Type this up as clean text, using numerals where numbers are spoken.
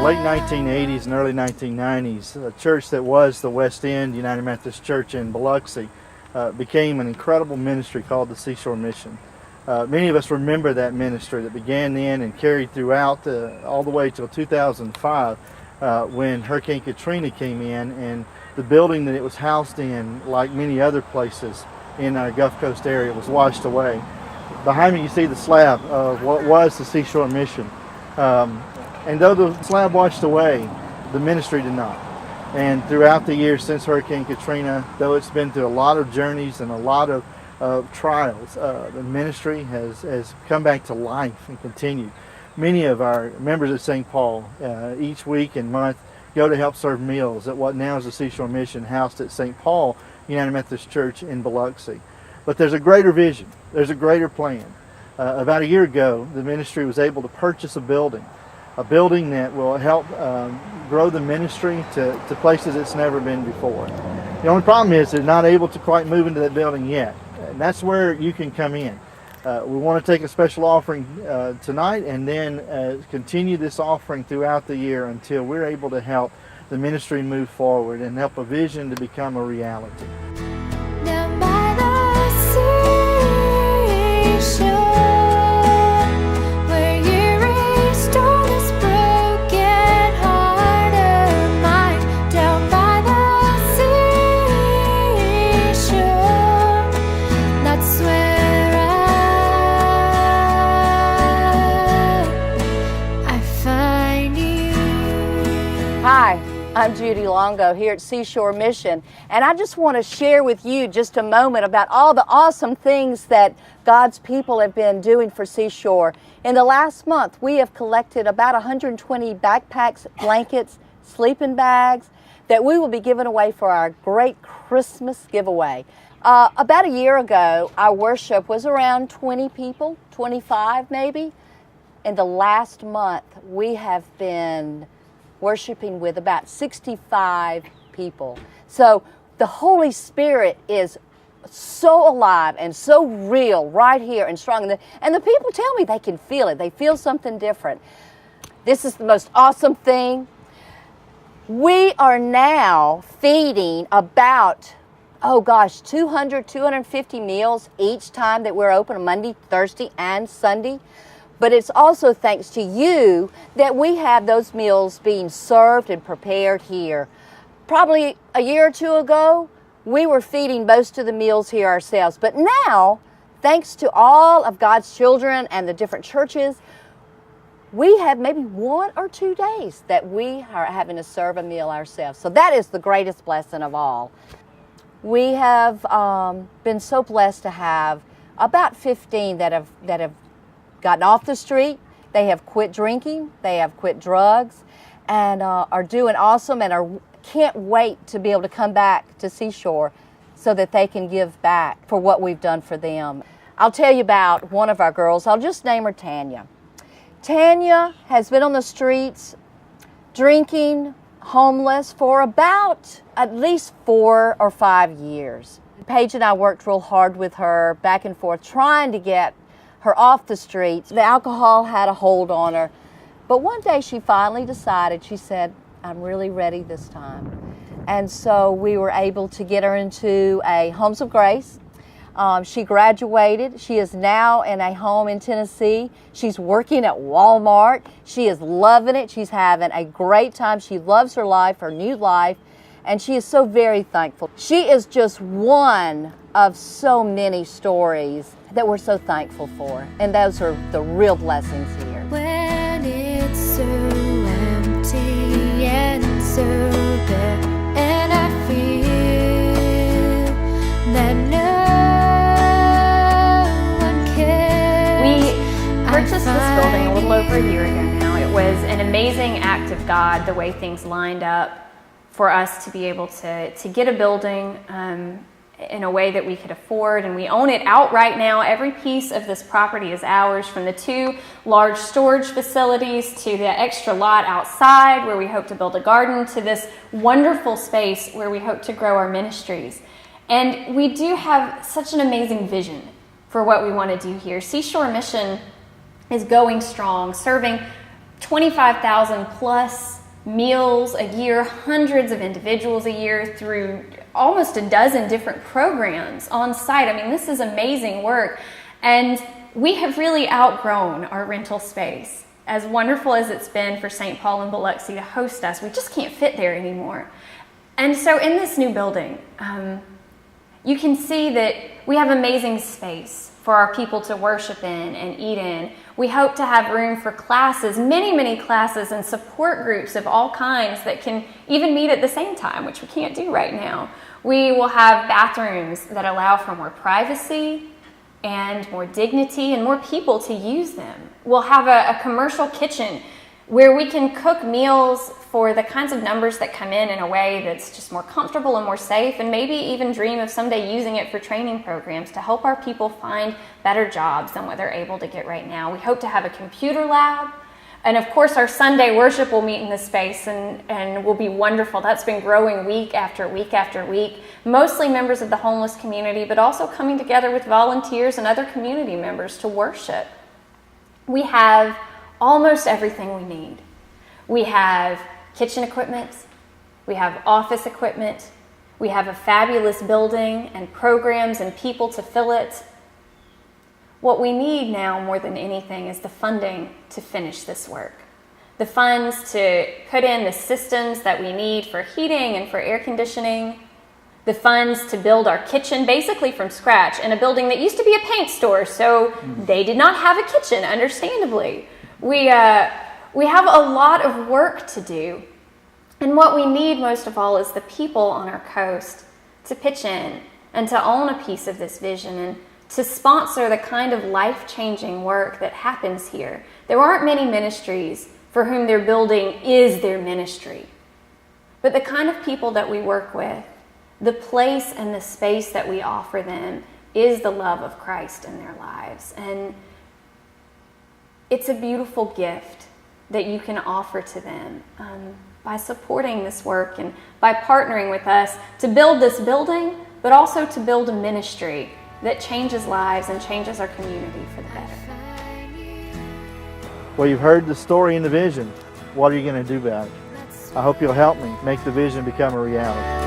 late 1980s and early 1990s, a church that was the West End United Methodist Church in Biloxi became an incredible ministry called the Seashore Mission. Many of us remember that ministry that began then and carried throughout all the way till 2005 when Hurricane Katrina came in, and the building that it was housed in, like many other places in our Gulf Coast area, was washed away. Behind me you see the slab of what was the Seashore Mission. And though the slab washed away, the ministry did not. And throughout the years since Hurricane Katrina, though it's been through a lot of journeys and a lot of trials, the ministry has come back to life and continued. Many of our members at St. Paul each week and month go to help serve meals at what now is the Seashore Mission, housed at St. Paul United Methodist Church in Biloxi. But there's a greater vision, there's a greater plan. About a year ago, the ministry was able to purchase a building that will help grow the ministry to places it's never been before. The only problem is they're not able to quite move into that building yet, and that's where you can come in. We want to take a special offering tonight and then continue this offering throughout the year until we're able to help the ministry move forward and help a vision to become a reality. Down by the seashore, where you restore this broken heart of mine. Down by the seashore, that's where I find you. Hi, I'm Judy Longo here at Seashore Mission, and I just want to share with you just a moment about all the awesome things that God's people have been doing for Seashore. In the last month, we have collected about 120 backpacks, blankets, sleeping bags that we will be giving away for our great Christmas giveaway. About a year ago, our worship was around 20 people, 25 maybe. In the last month, we have been worshiping with about 65 people. So the Holy Spirit is so alive and so real right here and strong. And the people tell me they can feel it. They feel something different. This is the most awesome thing. We are now feeding about, 200, 250 meals each time that we're open, Monday, Thursday, and Sunday. But it's also thanks to you that we have those meals being served and prepared here. Probably a year or two ago, we were feeding most of the meals here ourselves. But now, thanks to all of God's children and the different churches, we have maybe 1 or 2 days that we are having to serve a meal ourselves. So that is the greatest blessing of all. We have been so blessed to have about 15 that have gotten off the street. They have quit drinking, they have quit drugs, and are doing awesome and can't wait to be able to come back to Seashore so that they can give back for what we've done for them. I'll tell you about one of our girls. I'll just name her Tanya. Tanya has been on the streets drinking, homeless for about at least 4 or 5 years. Paige and I worked real hard with her back and forth trying to get her off the streets. The alcohol had a hold on her. But one day she finally decided, she said, I'm really ready this time. And so we were able to get her into a Homes of Grace. She graduated. She is now in a home in Tennessee. She's working at Walmart. She is loving it. She's having a great time. She loves her life, her new life, and she is so very thankful. She is just one of so many stories that we're so thankful for, and those are the real blessings here. When it's so empty and so bare, and I feel that no one cares. We purchased this building a little over a year ago now. It was an amazing act of God, the way things lined up for us to be able to get a building in a way that we could afford, and we own it outright now. Every piece of this property is ours, from the 2 large storage facilities to the extra lot outside where we hope to build a garden, to this wonderful space where we hope to grow our ministries. And we do have such an amazing vision for what we want to do here. Seashore Mission is going strong, serving 25,000 plus meals a year, hundreds of individuals a year through almost a dozen different programs on site. I mean, this is amazing work. And we have really outgrown our rental space. As wonderful as it's been for St. Paul and Biloxi to host us, we just can't fit there anymore. And so in this new building, you can see that we have amazing space for our people to worship in and eat in. We hope to have room for classes, many, many classes and support groups of all kinds that can even meet at the same time, which we can't do right now. We will have bathrooms that allow for more privacy and more dignity and more people to use them. We'll have a commercial kitchen where we can cook meals for the kinds of numbers that come in a way that's just more comfortable and more safe, and maybe even dream of someday using it for training programs to help our people find better jobs than what they're able to get right now. We hope to have a computer lab. And of course, our Sunday worship will meet in this space and will be wonderful. That's been growing week after week after week, mostly members of the homeless community, but also coming together with volunteers and other community members to worship. We have almost everything we need. We have kitchen equipment, we have office equipment, we have a fabulous building and programs and people to fill it. What we need now more than anything is the funding to finish this work. The funds to put in the systems that we need for heating and for air conditioning. The funds to build our kitchen basically from scratch in a building that used to be a paint store, so they did not have a kitchen, understandably. We have a lot of work to do. And what we need most of all is the people on our coast to pitch in and to own a piece of this vision and to sponsor the kind of life-changing work that happens here. There aren't many ministries for whom their building is their ministry. But the kind of people that we work with, the place and the space that we offer them is the love of Christ in their lives. And it's a beautiful gift that you can offer to them by supporting this work and by partnering with us to build this building, but also to build a ministry that changes lives and changes our community for the better. Well, you've heard the story and the vision. What are you going to do about it? I hope you'll help me make the vision become a reality.